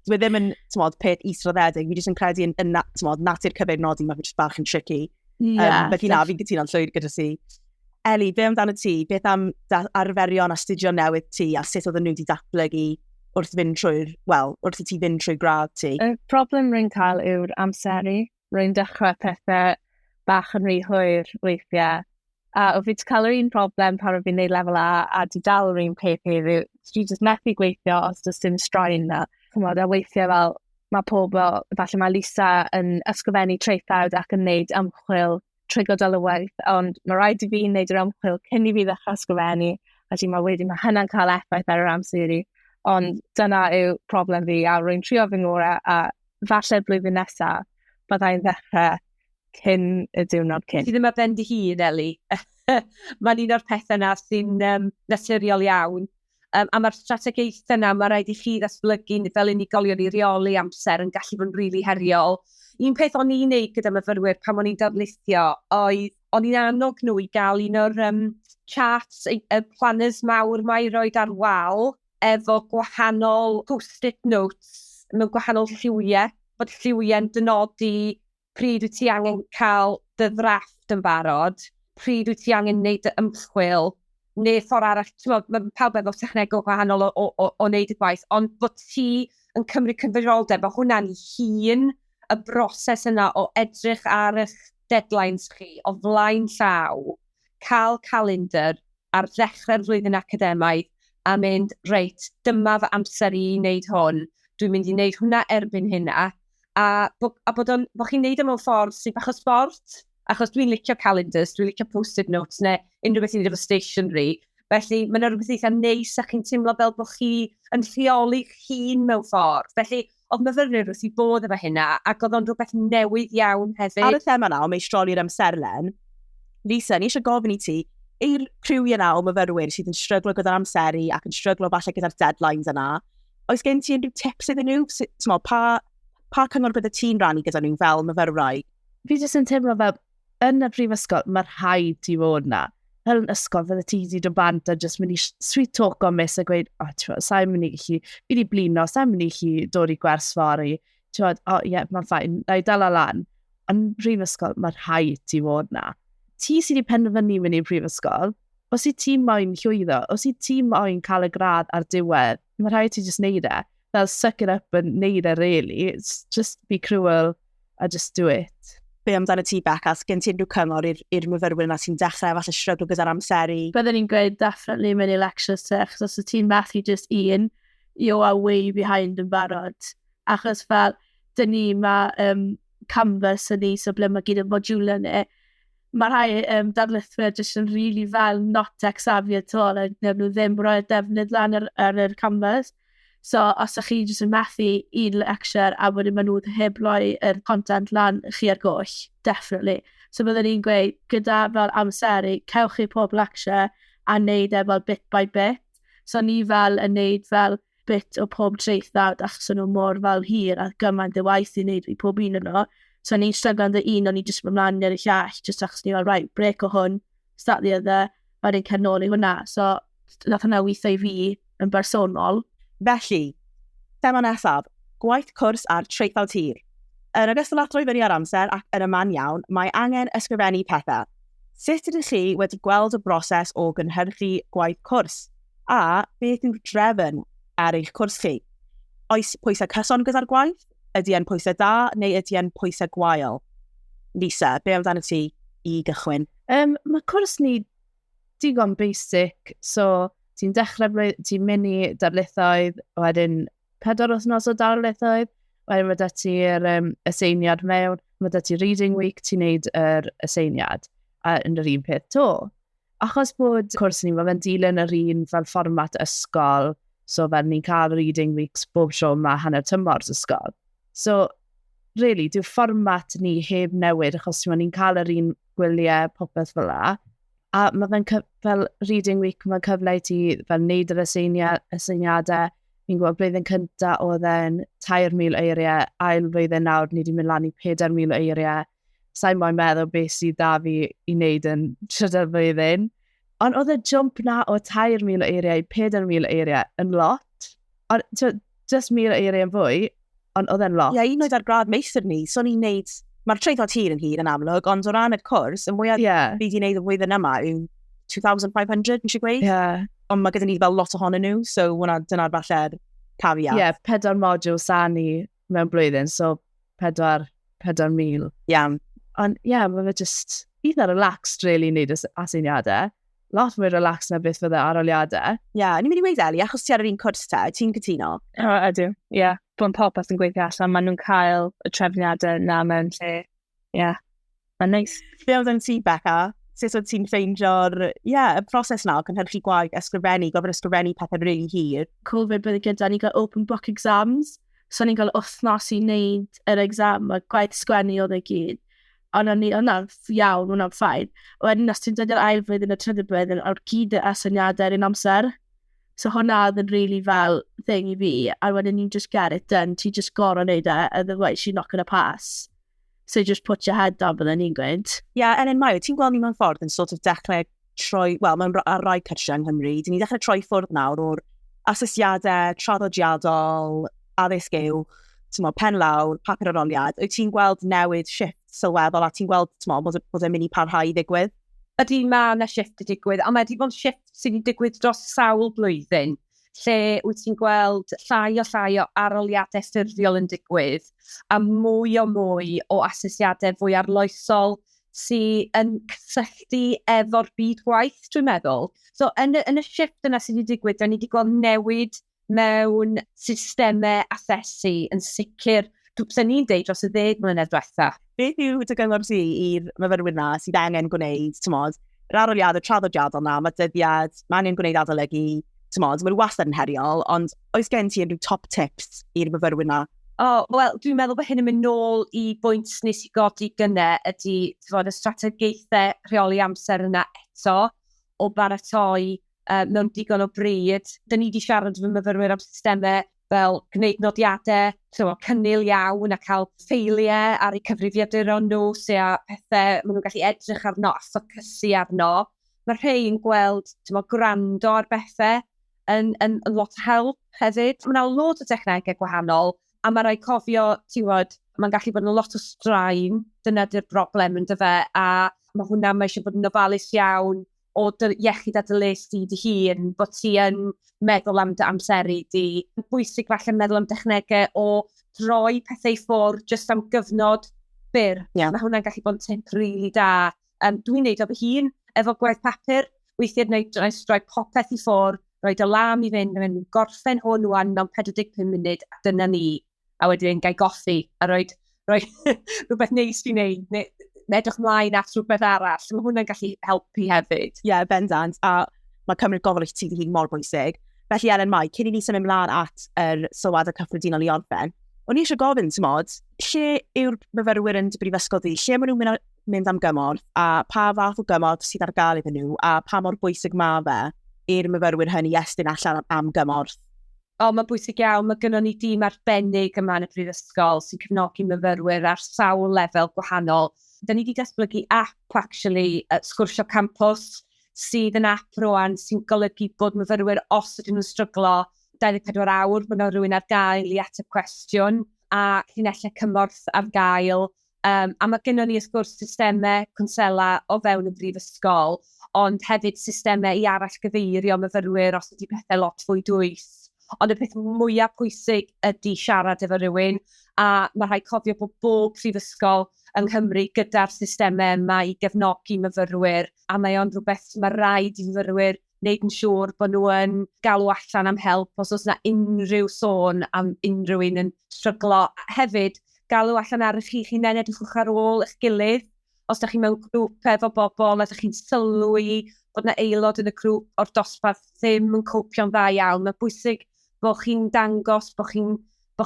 Dwi ddim yn peth israddedig, fi jyst yn credu yn natur cyfernodi, mae fi jyst bach yn tricky. Felly na, fi'n gytuno'n llwyr gyda si. Eli, be amdano ti? Beth am arferion astudio newydd ti a sut oedden nhw wedi datblygu wrth i ti fynd trwy gradd ti? Y problem rwy'n cael yw'r amseru. Rwy'n dechrau pethau bach yn rhy hwyr weithiau. A o fi wedi cael yr un problem pan fi'n neud lefel a di dal yr un peth heddiw. Dwi jyst methu gweithio os does dim straen na. Chymod, a weithiau fel mae pobl, falle mae Lisa yn ysgrifennu traethawd ac yn neud ymchwil trwy gydol y waith, ond mae rhaid i fi neud yr ymchwil cyn i fi ddechrau ysgrifennu, a mae hynna'n cael effaith ar yr amser i. Ond dyna yw problem fi, a rwy'n trio fy ngorau, a falle blwyddyn nesaf byddai'n ddechrau cyn y diwrnod cyn. Ti ddim ar ben dy hun, Eli. Mae'n un o'r pethau yna sy'n naturiol iawn. A mae'r strategaethau yna, mae rhaid i chi ddatblygu fel unigolion i reoli amser yn gallu bod yn rili heriol. Un peth o'n i'n neud gyda myfyrwyr pan o'n i'n darlithio oedd o'n i'n annog nhw i gael un o'r charts, y planners mawr mae i roed ar wal efo gwahanol post-it notes mewn gwahanol lliwiau, bod lliwiau'n dynodi pryd wyt ti angen cael dy ddrafft yn barod, pryd wyt ti angen wneud y ymchwil, neu ffordd arall, mae pawb efo technegol gwahanol o wneud y gwaith, ond bod ti yn cymryd cyfrifoldeb, a hwnna'n hun y broses yna o edrych ar eich deadlines chi, o flaen llaw, cael calendar ar ddechrau'r flwyddyn academaidd, a mynd, reit, dyma fy amser i wneud hwn, dwi'n mynd i wneud hwnna erbyn hynna, a bod chi'n neud e mewn ffordd sy'n bach o sport, achos dwi'n licio calendars, dwi'n licio post-it notes, neu unrhyw beth i'n efo stationery. Felly, mae'n rhywbeth eitha neis a chi'n teimlo fel bod chi yn rheoli hun mewn ffordd. Felly, oedd myfyrwyr wrth i bod efo hynna, ac oedd o'n rhywbeth newydd iawn hefyd. Ar y thema na, o meistroli'r amserlen, Lisa, ni eisiau gofyn i ti, i'r criw yna o myfyrwyr sydd yn stryglo gyda'r amseru ac yn stryglo falle gyda'r deadlines yna, oes gen ti unrhyw tips iddyn nhw? Pa cyngor bydde ti'n rannu gyda nhw fel myfyrwraig? Fi jyst yn teimlo fel, yn y brifysgol, mae'r rhaid ti fod na. Fel yn ysgol, fydde ti wedi dod bant a jyst mynd i sweet talk o mis a gweud, sa'n mynd i chi, fi wedi blino, sa'n mynd i chi dod i gwersfori. Mae'n ffain, na i dala lan. Yn brifysgol, mae'r rhaid ti fod na. Ti sydd wedi penderfynu mynd i'r brifysgol, os i ti moyn llwyddo, os i ti moyn cael y gradd ar diwedd, mae'r rhaid ti jyst neud e. Fel suck it up and neud e, really. It's just be cruel a just do it. Be amdano ti, Becca, gen ti unrhyw cyngor i'r myfyrwyr yna sy'n dechrau falle stryglo gyda'r amseru? Byddwn ni'n gweud definitely mynd i lectures te, achos os y ti'n methu just un, you are way behind yn barod. Achos fel, dyn ni mae canvas yn ni, so ble mae gyd y modiwlau ni. Mae rhai darlithwyr jyst yn really fel not tech-savvy at all, a nhw ddim roi'r defnydd lan ar yr canvas. So, os ydych chi jyst yn methu un lecture a wedyn maen nhw heb roi yr content lan chi ar goll, definitely. So, byddwn ni'n gweud, gyda fel amseru, cewch chi pob lecture a wneud e fel bit by bit. So, ni fel yn wneud fel bit o pob treithawd achos nhw mor fel hir a gymaint y waith i wneud i pob un yno. So, ni'n stryglo yn un o'n i jyst mynd mlaen i'r llall, jyst achos ni fel, right, break o hwn, start the other, wedyn cernol i hwnna. So, nath hwnna weithio i fi yn bersonol. Felly, thema nesaf, gwaith cwrs ar treithawd tir. Yn ogystal â troi fyny ar amser ac yn y man iawn, mae angen ysgrifennu pethau. Sut ydych chi wedi gweld y broses o gynhyrchu gwaith cwrs? A beth yw'r drefn ar eich cwrs chi? Oes pwysau cyson gyda'r gwaith? Ydy e'n pwysau da neu ydy e'n pwysau gwael? Lisa, be amdano ti i gychwyn? Mae cwrs ni digon basic, so ti'n dechrau, ti'n mynd i darlithoedd, wedyn 4 wythnos o darlithoedd, wedyn mae da ti'r aseiniad mewn, mae da ti reading week, ti'n neud yr aseiniad, a yn yr un peth to. Achos bod cwrs ni, mae fe'n dilyn yr un fel fformat ysgol, so fel ni'n cael reading weeks bob tro mae hanner tymor ysgol. So, really, dyw fformat ni heb newid, achos ni'n cael yr un gwyliau popeth fel la. A mae fe'n fel reading week, mae'n cyfle i ti fel wneud yr aseiniadau. Fi'n gwybod blwyddyn cyntaf oedd e'n 3,000 eiriau, ail blwyddyn nawr ni wedi mynd lan i 4,000 eiriau. Sa'n moyn meddwl beth sydd da fi i wneud yn trydydd blwyddyn. Ond oedd y jump na o 3,000 eiriau i 4,000 eiriau yn lot. Ond just 1,000 eiriau yn fwy, ond oedd e'n lot. Ie, un oed ar grad meistr ni, so ni'n neud... Mae'r treithawd tir yn hir yn amlwg, ond o ran y cwrs, y mwyaf fi wedi gwneud y flwyddyn yma yw 2,500, yn eisiau gweud. Ond mae gyda ni fel lot ohonyn nhw, so dyna'r falle'r cafiat. Ie, 4 modiwl sa'n ni mewn blwyddyn, so 4,000. Iawn. Ond mae fe just eitha relaxed, really, wneud aseiniadau. Lot mwy relaxed na beth fydde arholiadau. Ni'n mynd i weid, Eli, achos ti ar yr un cwrs te, ti'n cytuno? Ydw, Bod popeth yn gweithio allan, maen nhw'n cael y trefniadau na mewn lle. Mae'n neis. Be oedd yn ti, Becca? Sut oedd ti'n ffeindio'r, y proses na o cynhyrchu gwaith, ysgrifennu, gofyn ysgrifennu pethau rili hir? Covid bydd gyda ni gael open book exams, so ni'n cael wythnos i wneud yr exam, a gwaith sgwennu oedd e gyd. Ond hwnna'n iawn, hwnna'n ffain. Wedyn, os ti'n dod i'r ail flwyddyn y trydydd blwyddyn, o'r gyd y aseiniadau yn amser. So hwnna oedd yn really fel thing i fi. A wedyn ni'n just get it done. Ti just gorau wneud e, otherwise you're not going to pass. So just put your head down, byddwn ni'n gweud. Yn Mai, ti'n gweld ni mewn ffordd yn sort of dechrau troi, wel, mewn rai cyrsiau yng Nghymru, dyn ni dechrau troi ffwrdd nawr o'r asesiadau traddodiadol, addysg uwch, pen lawr, papur arholiad. Wyt ti'n gweld newid shift sylweddol a ti'n gweld bod e'n mynd i parhau i ddigwydd? Ydy, mae yna shift i digwydd, ond mae wedi bod shift sydd wedi digwydd dros sawl blwyddyn, lle wyt ti'n gweld llai o arholiadau ffurfiol yn digwydd, a mwy o asesiadau fwy arloesol sydd yn cysylltu efo'r byd gwaith, dwi'n meddwl. So, yn y shift yna sydd wedi digwydd, da ni wedi gweld newid mewn systemau asesu yn sicr. Dwi'n ni'n deud dros y 10 mlynedd diwetha. Beth yw dy gyngor ti i'r myfyrwyr na sydd angen gwneud, yr arholiadau traddodiadol na, mae dyddiad, mae angen gwneud adolygu, mae'n wastad yn heriol, ond oes gen ti unrhyw top tips i'r myfyrwyr na? Wel, dwi'n meddwl bod hyn yn mynd nôl i bwynt nes i godi gynnau ydy y strategaethau rheoli amser yna eto o baratoi mewn digon o bryd. Dyn ni wedi siarad fy myfyrwyr am systemau fel gwneud nodiadau, cynnil iawn a cael ffeiliau ar eu cyfrifiaduron nhw, sy'n a pethau maen nhw'n gallu edrych arno a ffocysu arno. Mae rhai'n gweld gwrando ar bethau yn lot o help hefyd. Mae yna lot o dechnegau gwahanol, a mae rai cofio, mae'n gallu bod yn lot o straen, dyna di'r broblem yn dyfe, a mae hwnna mae eisiau bod yn ofalus iawn o iechyd a dylus di hun, bod ti yn meddwl am dy amseru di. Bwysig falle meddwl am dechnegau o droi pethau ffwrdd jyst am gyfnod byr. Mae hwnna'n gallu bod yn tip rili da. Dwi'n neud o fy hun, efo gwaith papur, weithiau wneud droi popeth i ffwrdd, rhoi dy lam i fynd, gorffen hwn wan mewn 45 munud, a dyna ni. A wedyn gai goffi, a rhoi rhywbeth neis i wneud, edrych mlaen at rhywbeth arall. Mae hwnna'n gallu helpu hefyd. Bendant. A mae cymryd gofal eich ti di hun mor bwysig. Felly, Mai, cyn i ni symud mlaen at yr sylwadau cyffredinol i orffen, o'n i eisiau gofyn, lle yw'r myfyrwyr yn dy brifysgol di? Lle maen nhw'n mynd am gymorth? A pa fath o gymorth sydd ar gael iddyn nhw? A pa mor bwysig mae fe i'r myfyrwyr hynny estyn allan am gymorth? Mae bwysig iawn. Mae gynnon ni dîm arbennig yma yn y brifysgol sy'n cefnogi myfyrwyr ar sawl lefel gwahanol. Da ni wedi datblygu app, Sgwrsio campus, sydd yn app rwan sy'n golygu bod myfyrwyr, os ydyn nhw'n stryglo 24 awr, mae yna rhywun ar gael i ateb cwestiwn, a llinellau cymorth ar gael. A mae gynnon ni gwrs systemau cwnsela o fewn y brifysgol, ond hefyd systemau i arall gyfeirio myfyrwyr os ydy pethau lot fwy dwys. Ond y peth mwyaf pwysig ydy siarad efo rhywun, a mae rhaid cofio bod bob prifysgol yng Nghymru gyda'r systemau yma i gefnogi myfyrwyr, a mae o'n rhywbeth mae rhaid i myfyrwyr wneud yn siŵr bod nhw yn galw allan am help os oes yna unrhyw sôn am unrhyw un yn stryglo. Hefyd, galw allan ar eich chi'n edrych ar ôl eich gilydd. Os ydych chi'n mewn grŵp efo bobl, ydych chi'n sylwi bod yna aelod yn y grŵp o'r dosbarth ddim yn cwpio'n dda iawn. Mae'n bwysig bod chi'n dangos bod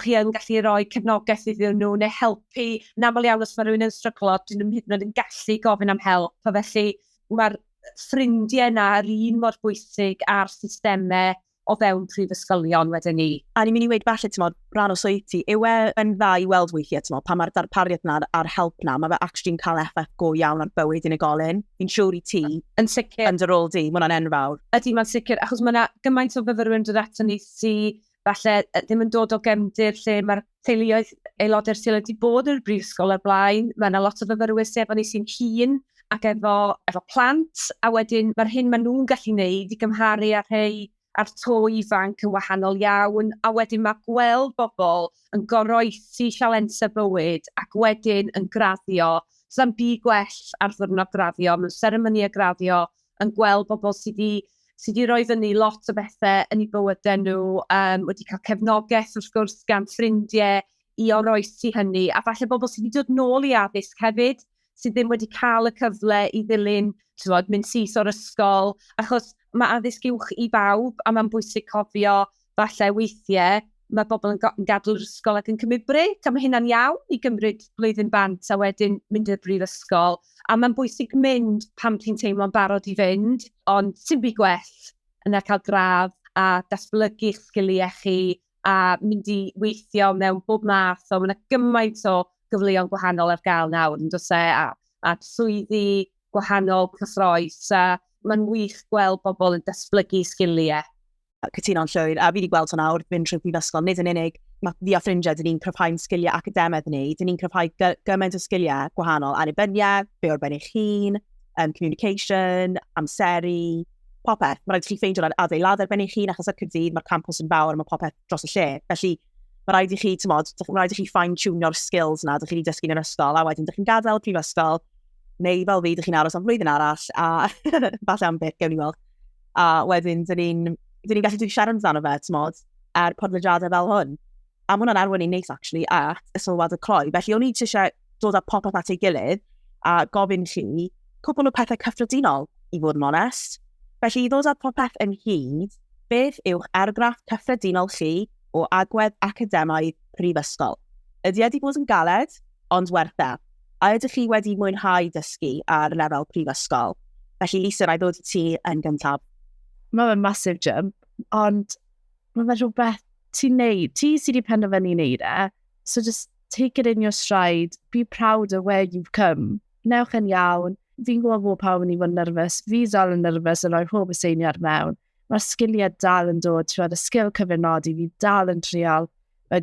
chi yn gallu rhoi cefnogaeth iddyn nhw neu helpu. Yn aml iawn os mae rhywun yn stryglo, dyn nhw'n hyd yn oed yn gallu gofyn am help. A felly mae'r ffrindiau yna yr un mor bwysig a'r systemau o fewn prifysgolion wedyn ni. A ni'n mynd i weid falle, rhan o swydd ti, yw yn dda i weld weithiau, pa mae'r darpariaeth yna a'r help yna, mae fe actually'n cael effaith go iawn ar bywyd unigolyn. Fi'n siŵr i ti, yn sicr, yn dy rôl di, mae hwnna'n enfawr. Ydy, mae'n sicr, achos mae yna gymaint o fyfyrwyr yn dod ato ni sydd falle ddim yn dod o gefndir lle mae'r teuluoedd aelodau'r sydd wedi bod yn y brifysgol ar blaen. Mae yna lot o fyfyrwyr sydd efo ni sy'n hun ac efo plant, a wedyn mae'r hyn maen nhw'n gallu gwneud i gymharu ar rhai a'r to ifanc yn wahanol iawn, a wedyn mae gweld bobl yn goroesi sialensau bywyd ac wedyn yn graddio. Sa'n byd gwell ar ddiwrnod graddio, mewn seremoni a graddio, yn gweld bobl sydd wedi rhoi fyny lot o bethau yn eu bywydau nhw, wedi cael cefnogaeth wrth gwrs gan ffrindiau i oroesi hynny, a falle bobl sydd wedi dod nôl i addysg hefyd, sydd ddim wedi cael y cyfle i ddilyn, mynd syth o'r ysgol, achos mae addysg uwch i bawb, a mae'n bwysig cofio falle weithiau mae bobl yn gadw'r ysgol ac yn cymryd brec, a mae hynna'n iawn i gymryd blwyddyn bant a wedyn mynd i'r brifysgol. A mae'n bwysig mynd pam ti'n teimlo'n barod i fynd, ond sy'n byd gwell yna cael graf a datblygu'ch sgiliau chi a mynd i weithio mewn bob math. So mae yna gymaint o gyfleoedd gwahanol ar gael nawr, yn dod a swyddi gwahanol cyffroes. A mae'n wych gweld bobl yn datblygu sgiliau. Cytuno'n llwyr, a fi wedi gweld hwnna nawr fynd trwy'r brifysgol, nid yn unig, mae fi a ffrindiau, dyn ni'n cryfhau'n sgiliau academaidd ni, dyn ni'n cryfhau gymaint o sgiliau gwahanol, annibyniaeth, be o'r ben eich hun, communication, amseru, popeth. Mae rhaid i chi ffeindio'r adeilad ar ben eich hun, achos ar Caerdydd mae'r campws yn fawr a mae popeth dros y lle. Felly, mae rhaid i chi, mae rhaid i chi fine-tunio'r skills na, dych chi wedi dysgu yn yr ysgol, a wedyn dych chi'n gadael prifysgol, neu fel fi, dych chi'n aros am flwyddyn arall, a falle am beth, gewn ni weld. A wedyn, dyn ni'n gallu dwi'n siarad amdano fe, podlediadau fel hwn. A mae hwnna'n arwain i'n neis, actually, at y sylwad y cloi. Felly, o'n i eisiau dod â popeth at ei gilydd a gofyn chi cwbl o pethau cyffredinol, i fod yn onest. Felly, i ddod â popeth yn hyd, beth yw'ch argraff cyffredinol chi o agwedd academaidd prifysgol? Ydy wedi bod yn galed, ond werth e? A ydych chi wedi mwynhau dysgu ar lefel prifysgol? Felly, Lisa, rai ddod i ti yn gyntaf. Mae'n massive jump, ond mae'n rhywbeth ti'n neud. Ti sydd wedi penderfynu wneud e, so just take it in your stride, be proud of where you've come. Newch yn iawn, fi'n gwybod bod pawb yn i fod yn nerfus, fi dal yn nerfus yn rhoi pob aseiniad mewn. Mae'r sgiliau dal yn dod, ti'n y sgil cyfynodi, fi dal yn trial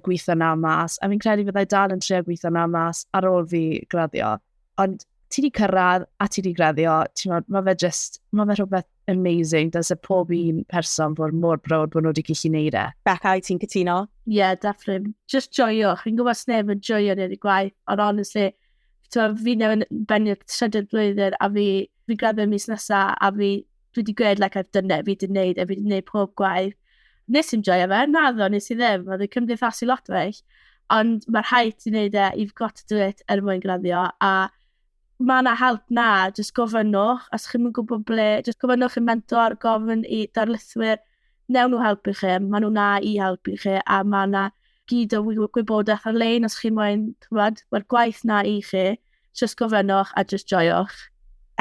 gweithio na mas, a fi'n credu byddai dal yn trial gweithio na mas ar ôl fi graddio. Ond ti di cyrraedd a ti di graddio, mae fe rhywbeth amazing, does y pob un person fod mor proud bod nhw wedi gallu neud e. Becca, ti'n cytuno? Yeah, definitely. Just joiwch. Fi'n gwybod sneb yn joio nid i gwaith, ond honestly, fi newydd benio trydydd blwyddyn a fi graddio mis nesaf a fi wedi gweud like I've done it, fi wedi neud e, fi wedi neud pob gwaith. Nes i'n joio fe, naddo, nes i ddim, oedd i'n cymdeithasu lot o eich, ond mae'r haid i wneud e, you've got to do it mwyn graddio, a mae yna help na, jyst gofynnwch, os chi'n mynd gwybod ble, jyst gofynnwch yn mentor, gofyn i darlithwyr, newn nhw helpu chi, mae nhw na i helpu chi, a mae yna gyd o gwybodaeth ar-lein, os chi'n mwyn, mae'r gwaith na i chi, jyst gofynnwch a jyst joiwch.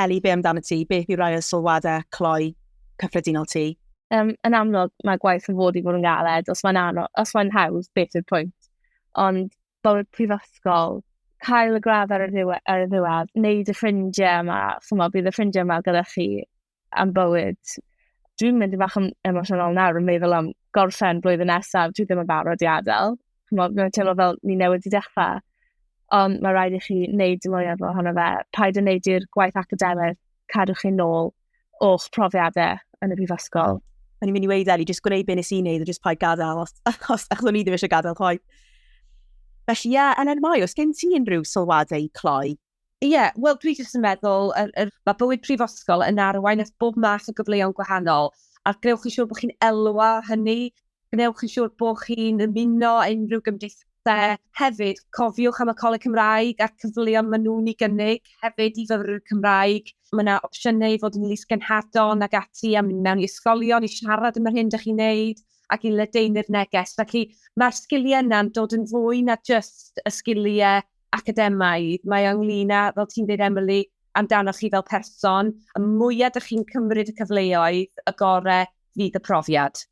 Eli, be amdano ti? Beth yw rai o sylwadau cloi cyffredinol ti? Yn amlwg, mae gwaith yn fod i fod yn galed, os mae'n hawdd, beth yw'r pwynt. Ond, bod prifysgol, cael y gradd ar y ddiwedd, wneud y ffrindiau yma, bydd y ffrindiau yma gyda chi am bywyd. Dwi'n mynd i fach yn emosiynol nawr yn meddwl am gorffen blwyddyn nesaf, dwi ddim yn barod i adael. Mae'n teimlo fel ni newydd i dechrau. Ond mae rhaid i chi wneud mwy efo hwnna fe. Paid yn wneud i'r gwaith academaidd, cadwch chi nôl o'ch profiadau yn y brifysgol. O'n i'n mynd i weid, Eli, jyst gwneud be nes i wneud, a jyst paid gadael, achos ni ddim eisiau gadael chwaith. Felly, yn enmai, os gen ti unrhyw sylwadau cloi? Wel, dwi jyst yn meddwl, mae bywyd prifysgol yn arwain at bob math o gyfleoedd gwahanol, a gnewch yn siŵr bod chi'n elwa hynny, gnewch yn siŵr bod chi'n ymuno unrhyw gymdeithasau. Hefyd, cofiwch am y Coleg Cymraeg a'r cyfleoedd maen nhw'n ei gynnig, hefyd i fyfyrwyr Cymraeg. Mae yna opsiynau i fod yn lysgenhadon ag ati a mynd mewn i ysgolion i siarad am yr hyn ydych chi'n neud, ac i ledeini'r neges. Felly, mae'r sgiliau yna'n dod yn fwy na just y sgiliau academaidd. Mae ynglyn â, fel ti'n dweud Emily, amdano chi fel person, y mwyaf ydych chi'n cymryd y cyfleoedd, y gorau fydd y profiad.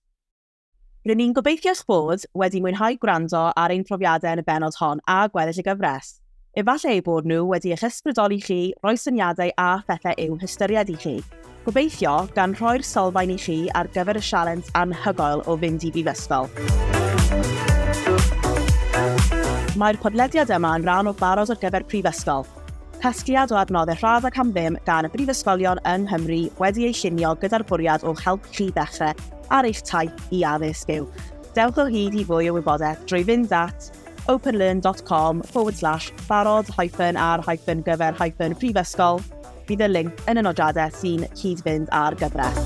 Rydyn ni'n gobeithio'ch bod wedi mwynhau gwrando ar ein profiadau yn y bennod hon a gweddill y gyfres. Efallai eu bod nhw wedi eich ysbrydoli chi, rhoi syniadau a phethau i'w hystyried i chi. Gobeithio gan rhoi'r sylfaen i chi ar gyfer y sialens anhygoel o fynd i brifysgol. Mae'r podlediad yma yn rhan o barod ar gyfer prifysgol. Casgliad o adnoddau rhadd ac am ddim gan y brifysgolion yng Nghymru wedi ei llunio gyda'r bwriad o helpu chi ddechrau ar eich taith i addysg uwch. Dewch o hyd i fwy o wybodaeth drwy fynd at openlearn.com/barod-ar-gyfer-prifysgol. Bydd y link yn y nodiadau sy'n cyd-fynd ar gyfres.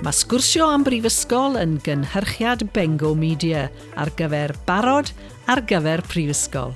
Mae Sgwrsio am Brifysgol yn gynhyrchiad Bengo Media ar gyfer barod ar gyfer prifysgol.